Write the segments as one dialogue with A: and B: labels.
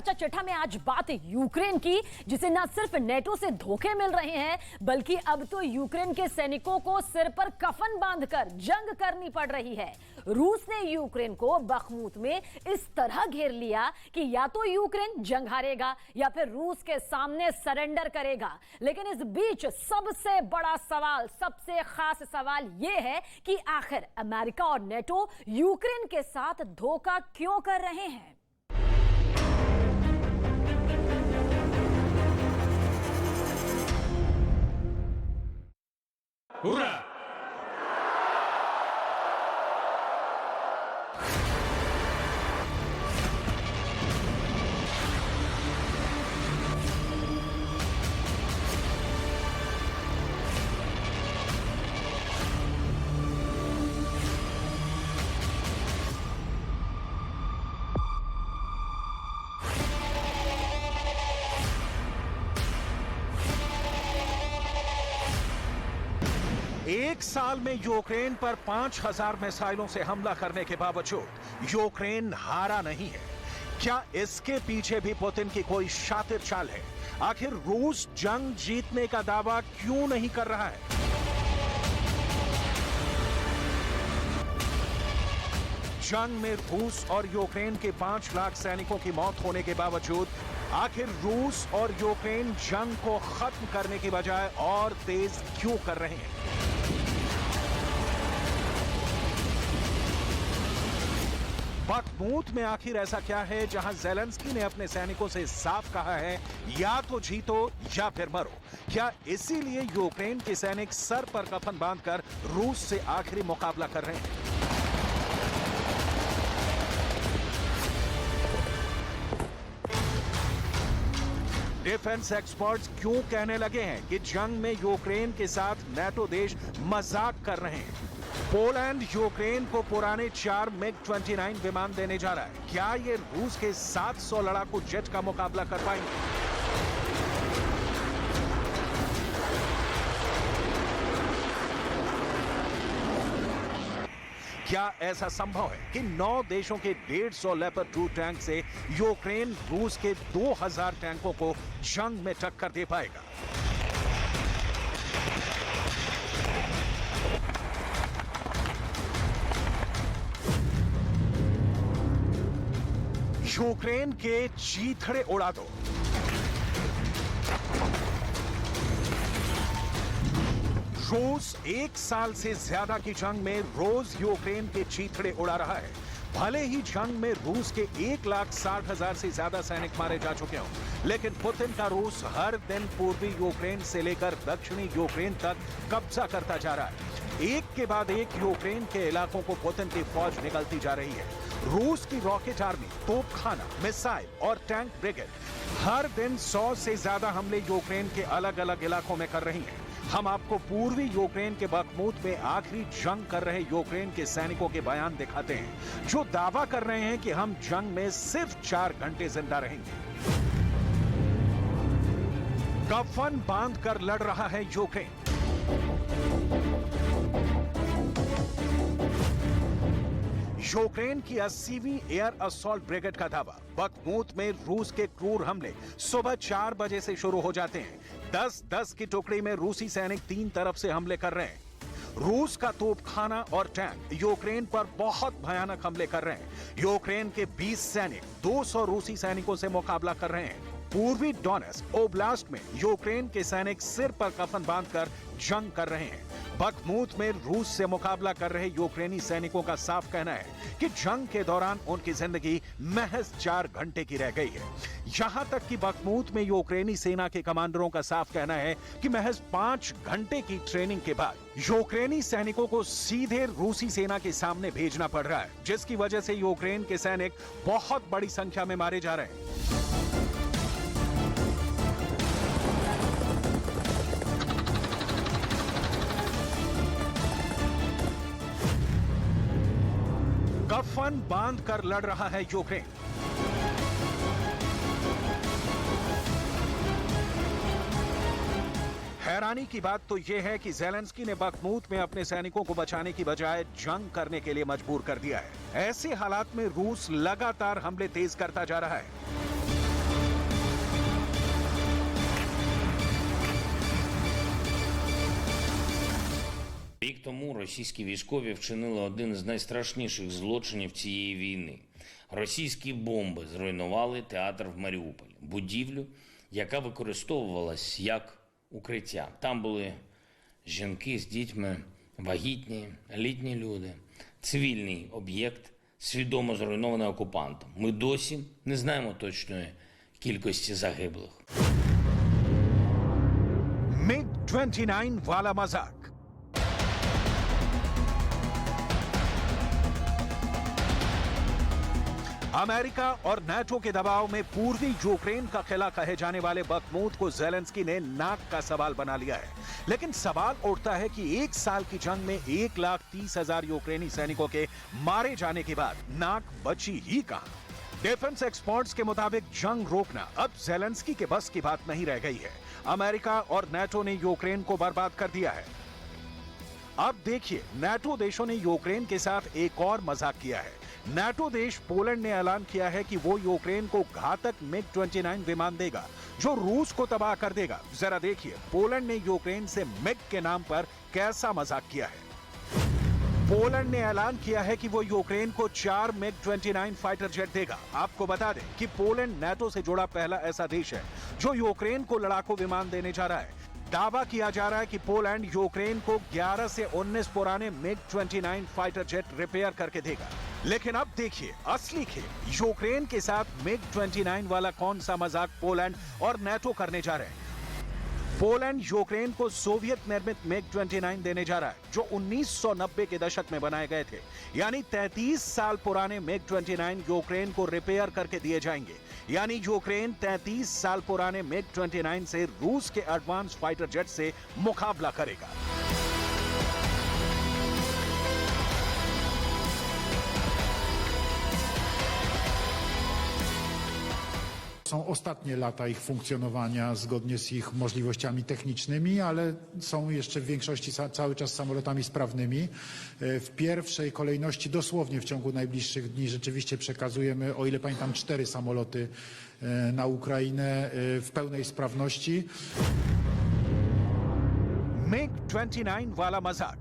A: चर्चा चिट्ठा में आज बात यूक्रेन की, जिसे न सिर्फ नेटो से धोखे मिल रहे हैं बल्कि अब तो यूक्रेन के सैनिकों को सिर पर कफन बांधकर जंग करनी पड़ रही है। रूस ने यूक्रेन को बखमुत में इस तरह घेर लिया कि या तो यूक्रेन जंग हारेगा या फिर रूस के सामने सरेंडर करेगा। लेकिन इस बीच सबसे बड़ा सवाल, सबसे खास सवाल यह है कि आखिर अमेरिका और नेटो यूक्रेन के साथ धोखा क्यों कर रहे हैं।
B: Ура!
C: एक साल में यूक्रेन पर 5000 मिसाइलों से हमला करने के बावजूद यूक्रेन हारा नहीं है। क्या इसके पीछे भी पुतिन की कोई शातिर चाल है? आखिर रूस जंग जीतने का दावा क्यों नहीं कर रहा है? जंग में रूस और यूक्रेन के 5 लाख सैनिकों की मौत होने के बावजूद आखिर रूस और यूक्रेन जंग को खत्म करने की बजाय और तेज क्यों कर रहे हैं? बखमुत में आखिर ऐसा क्या है जहां ज़ेलेंस्की ने अपने सैनिकों से साफ कहा है या तो जीतो या फिर मरो? क्या इसीलिए यूक्रेन के सैनिक सर पर कफन बांधकर रूस से आखिरी मुकाबला कर रहे हैं? डिफेंस एक्सपर्ट्स क्यों कहने लगे हैं कि जंग में यूक्रेन के साथ नेटो देश मजाक कर रहे हैं? पोलैंड यूक्रेन को पुराने 4 MiG-29 विमान देने जा रहा है। क्या ये रूस के 700 लड़ाकू जेट का मुकाबला कर पाएंगे? क्या ऐसा संभव है कि 9 देशों के 150 लेपर्ड 2 टैंक से यूक्रेन रूस के 2000 टैंकों को जंग में टक्कर दे पाएगा? यूक्रेन के चीथड़े उड़ा दो। रूस 1 साल से ज्यादा की जंग में रोज यूक्रेन के चीथड़े उड़ा रहा है। भले ही जंग में रूस के 1,60,000 से ज्यादा सैनिक मारे जा चुके हों, लेकिन पुतिन का रूस हर दिन पूर्वी यूक्रेन से लेकर दक्षिणी यूक्रेन तक कब्जा करता जा रहा है। एक के बाद एक यूक्रेन के इलाकों को पुतिन की फौज निकलती जा रही है। रूस की रॉकेट आर्मी, तोपखाना, मिसाइल और टैंक ब्रिगेड हर दिन 100 से ज्यादा हमले यूक्रेन के अलग अलग इलाकों में कर रही हैं। हम आपको पूर्वी यूक्रेन के बखमुत में आखिरी जंग कर रहे यूक्रेन के सैनिकों के बयान दिखाते हैं, जो दावा कर रहे हैं कि हम जंग में सिर्फ 4 घंटे जिंदा रहेंगे। कफन बांध कर लड़ रहा है यूक्रेन। यूक्रेन की 80वीं एयर असॉल्ट ब्रिगेड का दावा, बखमुत में रूस के क्रूर हमले सुबह 4 बजे से शुरू हो जाते हैं। 10-10 की टुकड़ी में रूसी सैनिक 3 तरफ से हमले कर रहे हैं। रूस का तोपखाना और टैंक यूक्रेन पर बहुत भयानक हमले कर रहे हैं। यूक्रेन के 20 सैनिक 200 रूसी सैनिकों से मुकाबला कर रहे हैं। पूर्वी डोनेट्स्क ओब्लास्ट में यूक्रेन के सैनिक सिर पर कफन बांधकर जंग कर रहे हैं। बखमुत में रूस से मुकाबला कर रहे यूक्रेनी सैनिकों का साफ कहना है कि जंग के दौरान उनकी जिंदगी महज 4 घंटे की रह गई है। यहां तक कि बखमुत में यूक्रेनी सेना के कमांडरों का साफ कहना है कि महज 5 घंटे की ट्रेनिंग के बाद यूक्रेनी सैनिकों को सीधे रूसी सेना के सामने भेजना पड़ रहा है, जिसकी वजह से यूक्रेन के सैनिक बहुत बड़ी संख्या में मारे जा रहे हैं। कफन बांध कर लड़ रहा है यूक्रेन। हैरानी की बात तो यह है कि ज़ेलेंस्की ने बखमुत में अपने सैनिकों को बचाने की बजाय जंग करने के लिए मजबूर कर दिया है। ऐसे हालात में रूस लगातार हमले तेज करता जा रहा है।
B: тому російські військові вчинили один з найстрашніших злочинів цієї війни. Російські бомби зруйнували театр в Маріуполі, будівлю, яка використовувалась як укриття. Там були жінки з дітьми, вагітні, літні люди, цивільний об'єкт, свідомо зруйнований окупантом. Ми досі не знаємо точної кількості загиблих.
C: MiG-29 वाला मजाक। अमेरिका और नाटो के दबाव में पूर्वी यूक्रेन का किला कहे जाने वाले बखमूत को ज़ेलेंस्की ने नाक का सवाल बना लिया है। लेकिन सवाल उठता है कि एक साल की जंग में 1,30,000 यूक्रेनी सैनिकों के मारे जाने के बाद नाक बची ही कहां? डिफेंस एक्सपर्ट्स के मुताबिक जंग रोकना अब ज़ेलेंस्की के बस की बात नहीं रह गई है। अमेरिका और नाटो ने यूक्रेन को बर्बाद कर दिया है। अब देखिए, नाटो देशों ने यूक्रेन के साथ एक और मजाक किया है। नाटो देश पोलैंड ने ऐलान किया है कि वो यूक्रेन को घातक MiG-29 विमान देगा जो रूस को तबाह कर देगा। जरा देखिए पोलैंड ने यूक्रेन से मिग के नाम पर कैसा मजाक किया है। पोलैंड ने ऐलान किया है कि वो यूक्रेन को 4 MiG-29 फाइटर जेट देगा। आपको बता दें कि पोलैंड नाटो से जुड़ा पहला ऐसा देश है जो यूक्रेन को लड़ाकू विमान देने जा रहा है। दावा किया जा रहा है कि पोलैंड यूक्रेन को 11 से 19 पुराने MiG-29 फाइटर जेट रिपेयर करके देगा। लेकिन अब देखिए असली खेल, यूक्रेन के साथ MiG-29 वाला कौन सा मजाक पोलैंड और नाटो करने जा रहे हैं। पोलैंड यूक्रेन को सोवियत निर्मित MiG-29 देने जा रहा है जो 1990 के दशक में बनाए गए थे। यानी 33 साल पुराने MiG-29 यूक्रेन को रिपेयर करके दिए जाएंगे। यानी यूक्रेन 33 साल पुराने MiG-29 से रूस के एडवांस फाइटर जेट से मुकाबला करेगा।
D: Są ostatnie lata ich funkcjonowania zgodnie z ich możliwościami technicznymi, ale są jeszcze w większości cały czas samolotami sprawnymi. W pierwszej kolejności dosłownie w ciągu najbliższych dni rzeczywiście przekazujemy, o ile pamiętam, 4 samoloty na Ukrainę w pełnej sprawności.
C: MiG-29 वाला मजाक।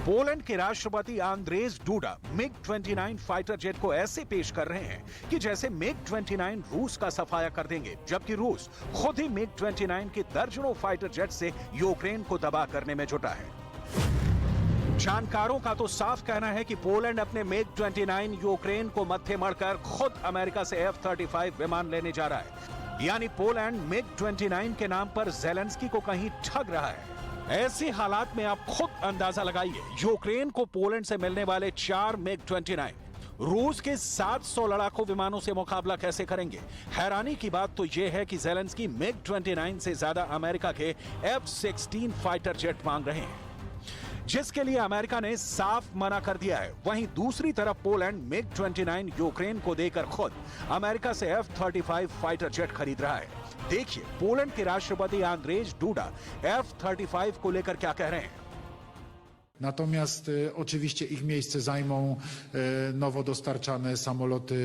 C: Poland के राष्ट्रपति Andrzej DUDA MiG-29 fighter jet को ऐसे पेश कर रहे हैं कि जैसे MiG-29 रूस का सफाया कर देंगे, जबकि रूस खुद ही MiG-29 के दर्जनों फाइटर जेट से यूक्रेन को तबाह करने में जुटा है। जानकारों का तो साफ कहना है कि पोलैंड अपने MiG-29 यूक्रेन को मत्थे मड़कर खुद अमेरिका से F-35 विमान लेने जा रहा है। यानी पोलैंड MiG-29 के नाम पर ज़ेलेंस्की को कहीं ठग रहा है। ऐसे हालात में आप खुद अंदाजा लगाइए, यूक्रेन को पोलैंड से मिलने वाले 4 MiG-29 रूस के 700 लड़ाकू विमानों से मुकाबला कैसे करेंगे। हैरानी की बात तो यह है कि ज़ेलेंस्की MiG-29 से ज्यादा अमेरिका के F-16 फाइटर जेट मांग रहे हैं, जिसके लिए अमेरिका ने साफ मना कर दिया है। वहीं दूसरी तरफ पोलैंड MiG-29 यूक्रेन को देकर खुद अमेरिका से F-35 फाइटर जेट खरीद रहा है। देखिए पोलैंड के राष्ट्रपति आंद्रेज डूडा F-35 को लेकर क्या कह रहे हैं।
D: Natomiast oczywiście ich miejsce zajmą nowo dostarczane samoloty,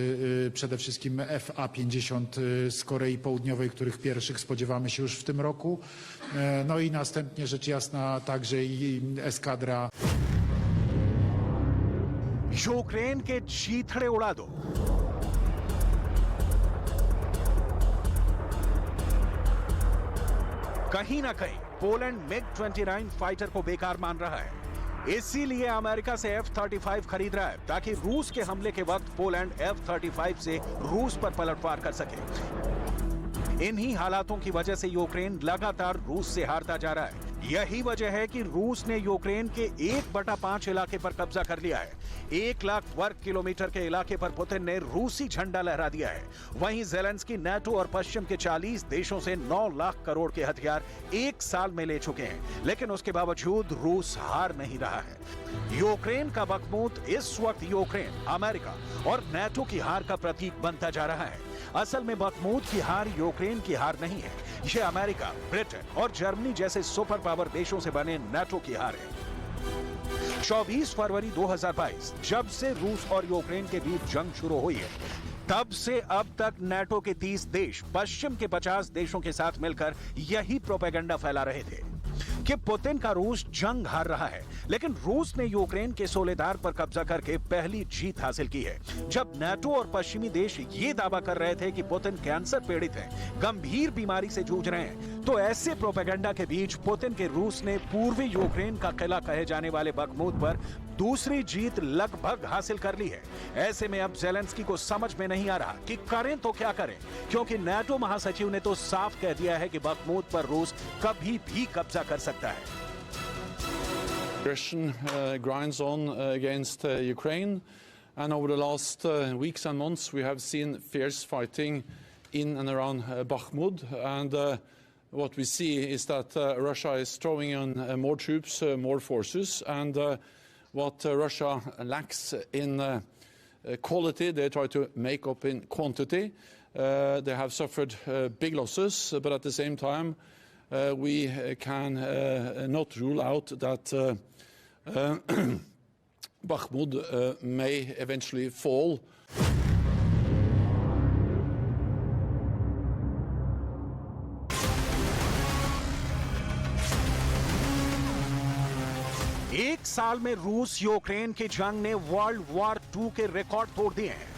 D: przede wszystkim FA-50 z Korei Południowej, których pierwszych spodziewamy się już w tym roku. No i następnie rzecz jasna także i eskadra.
C: Ukraine के चीथड़े उड़ा दो। कहीं ना कहीं Poland MiG-29 fighter को बेकार मान रहा है, इसीलिए अमेरिका से F-35 खरीद रहा है ताकि रूस के हमले के वक्त पोलैंड F-35 से रूस पर पलटवार कर सके। इन्हीं हालातों की वजह से यूक्रेन लगातार रूस से हारता जा रहा है। यही वजह है कि रूस ने यूक्रेन के 1/5 इलाके पर कब्जा कर लिया है। 1 लाख वर्ग किलोमीटर के इलाके पर पुतिन ने रूसी झंडा लहरा दिया है। वहीं ज़ेलेंस्की नाटो और पश्चिम के 40 देशों से 9 लाख करोड़ के हथियार 1 साल में ले चुके हैं, लेकिन उसके बावजूद रूस हार नहीं रहा है। यूक्रेन का बखमूत इस वक्त यूक्रेन, अमेरिका और नाटो की हार का प्रतीक बनता जा रहा है। असल में बखमूत की हार यूक्रेन की हार नहीं है, ये अमेरिका, ब्रिटेन और जर्मनी जैसे सुपर पावर देशों से बने नाटो की हार है। 24 फरवरी 2022 जब से रूस और यूक्रेन के बीच जंग शुरू हुई है, तब से अब तक नाटो के 30 देश पश्चिम के 50 देशों के साथ मिलकर यही प्रोपेगेंडा फैला रहे थे कि पुतिन का रूस जंग हार रहा है, लेकिन रूस ने यूक्रेन के सोलेदार पर कब्जा करके पहली जीत हासिल की है। जब नाटो और पश्चिमी देश ये दावा कर रहे थे कि पुतिन कैंसर पीड़ित हैं, गंभीर बीमारी से जूझ रहे हैं, तो ऐसे प्रोपेगेंडा के बीच पुतिन के रूस ने पूर्वी यूक्रेन का किला कहे जाने वाले बखमुत पर दूसरी जीत लगभग हासिल कर ली है। ऐसे में अब ज़ेलेंस्की को समझ में नहीं आ रहा कि करें तो क्या करें, क्योंकि नाटो महासचिव ने तो साफ कह दिया है कि बखमुत पर रूस कभी भी कब्जा कर सकता है।
E: Aggression grinds on against Ukraine, and over the last weeks and months we have seen fierce fighting in and around Bakhmut, and what we see is that Russia is throwing in more troops, more forces, and what Russia lacks in quality, they try to make up in quantity. They have suffered big losses, but at the same time we can not rule out that Bakhmut may eventually fall.
C: एक साल में रूस Ukraine की जंग ने world war 2 के record तोड़ दिए हैं।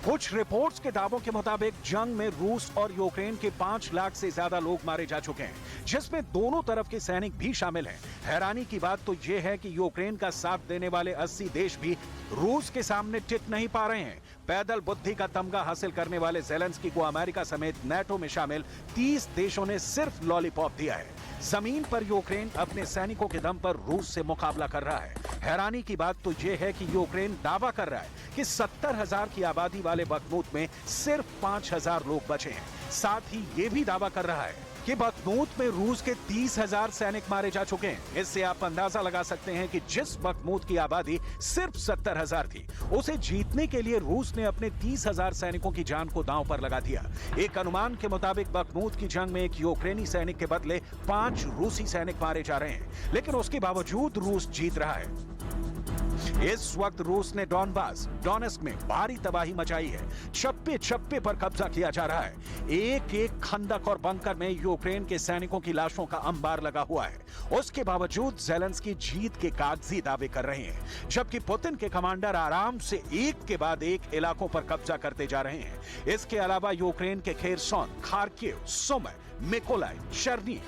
C: कुछ रिपोर्ट्स के दावों के मुताबिक जंग में रूस और यूक्रेन के 5 लाख से ज्यादा लोग मारे जा चुके हैं, जिसमें दोनों तरफ के सैनिक भी शामिल हैं। हैरानी की बात तो यह है कि यूक्रेन का साथ देने वाले 80 देश भी रूस के सामने टिक नहीं पा रहे हैं। पैदल बुद्धि का तमगा हासिल करने वाले ज़ेलेंस्की को अमेरिका समेत नाटो में शामिल 30 देशों ने सिर्फ लॉलीपॉप दिया है। जमीन पर यूक्रेन अपने सैनिकों के दम पर रूस से मुकाबला कर रहा है। हैरानी की बात तो यह है कि यूक्रेन दावा कर रहा है कि 70,000 की आबादी वाले बखमुत में सिर्फ 5,000 लोग बचे हैं। साथ ही ये भी दावा कर रहा है कि बखमुत में रूस के 30,000 सैनिक मारे जा चुके हैं। इससे आप अंदाजा लगा सकते हैं कि जिस बखमुत की आबादी सिर्फ 70,000 थी, उसे जीतने के लिए रूस ने अपने 30,000 सैनिकों की जान को दांव पर लगा दिया। एक अनुमान के मुताबिक बखमुत की जंग में एक यूक्रेनी सैनिक के बदले 5 रूसी सैनिक मारे जा रहे हैं, लेकिन उसके बावजूद रूस जीत रहा है। इस वक्त रूस ने डोनेस्क में भारी तबाही मचाई है। चप्पे चप्पे पर कब्जा किया जा रहा है। एक एक खंदक और बंकर में यूक्रेन के सैनिकों की लाशों का अंबार लगा हुआ है। उसके बावजूद ज़ेलेंस्की जीत के कागजी दावे कर रहे हैं, जबकि पुतिन के कमांडर आराम से एक के बाद एक इलाकों पर कब्जा करते जा रहे हैं। इसके अलावा यूक्रेन के खेरसोन, खार्किव, सुमी, मिकोलाई, शर्नी,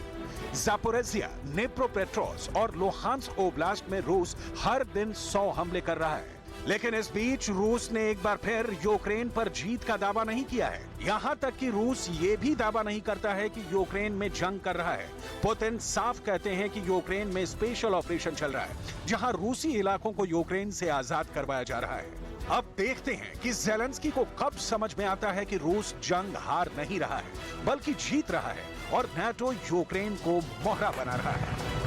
C: जापोरेजिया, निप्रोपेट्रोव्स्क और लुहांस्क ओब्लास्ट में रूस हर दिन 100 हमले कर रहा है। लेकिन इस बीच रूस ने एक बार फिर यूक्रेन पर जीत का दावा नहीं किया है। यहां तक कि रूस ये भी दावा नहीं करता है कि यूक्रेन में जंग कर रहा है। पुतिन साफ कहते हैं कि यूक्रेन में स्पेशल ऑपरेशन चल रहा है, जहां रूसी इलाकों को यूक्रेन से आजाद करवाया जा रहा है। अब देखते हैं कि ज़ेलेंस्की को कब समझ में आता है कि रूस जंग हार नहीं रहा है, बल्कि जीत रहा है और नाटो यूक्रेन को मोहरा बना रहा है।